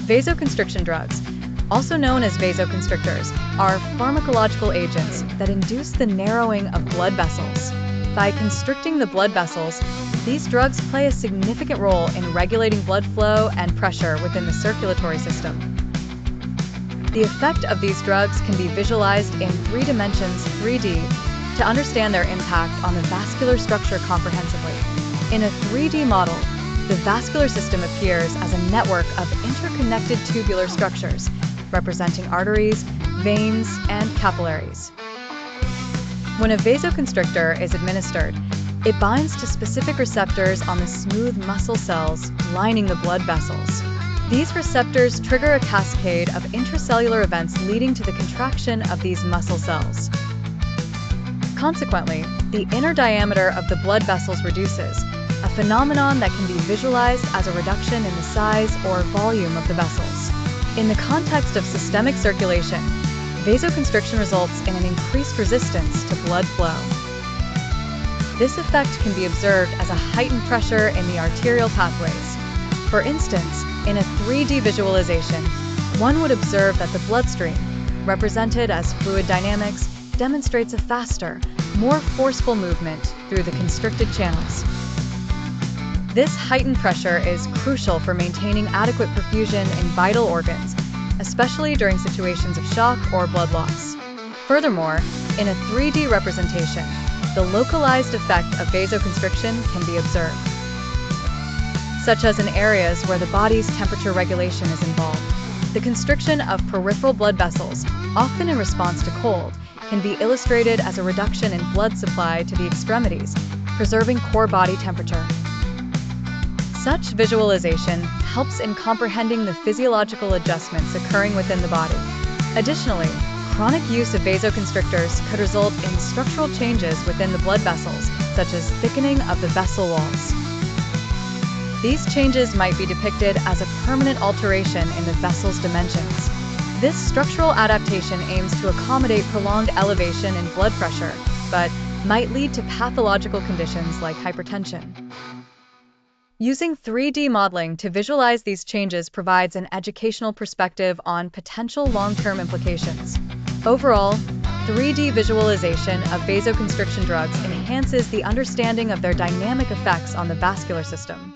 Vasoconstriction drugs, also known as vasoconstrictors, are pharmacological agents that induce the narrowing of blood vessels. By constricting the blood vessels, these drugs play a significant role in regulating blood flow and pressure within the circulatory system. The effect of these drugs can be visualized in 3 dimensions, 3D, to understand their impact on the vascular structure comprehensively. In a 3D model, the vascular system appears as a network of interconnected tubular structures, representing arteries, veins, and capillaries. When a vasoconstrictor is administered, it binds to specific receptors on the smooth muscle cells lining the blood vessels. These receptors trigger a cascade of intracellular events leading to the contraction of these muscle cells. Consequently, the inner diameter of the blood vessels reduces, a phenomenon that can be visualized as a reduction in the size or volume of the vessels. In the context of systemic circulation, vasoconstriction results in an increased resistance to blood flow. This effect can be observed as a heightened pressure in the arterial pathways. For instance, in a 3D visualization, one would observe that the bloodstream, represented as fluid dynamics, demonstrates a faster, more forceful movement through the constricted channels. This heightened pressure is crucial for maintaining adequate perfusion in vital organs, especially during situations of shock or blood loss. Furthermore, in a 3D representation, the localized effect of vasoconstriction can be observed, such as in areas where the body's temperature regulation is involved. The constriction of peripheral blood vessels, often in response to cold, can be illustrated as a reduction in blood supply to the extremities, preserving core body temperature. Such visualization helps in comprehending the physiological adjustments occurring within the body. Additionally, chronic use of vasoconstrictors could result in structural changes within the blood vessels, such as thickening of the vessel walls. These changes might be depicted as a permanent alteration in the vessel's dimensions. This structural adaptation aims to accommodate prolonged elevation in blood pressure, but might lead to pathological conditions like hypertension. Using 3D modeling to visualize these changes provides an educational perspective on potential long-term implications. Overall, 3D visualization of vasoconstriction drugs enhances the understanding of their dynamic effects on the vascular system.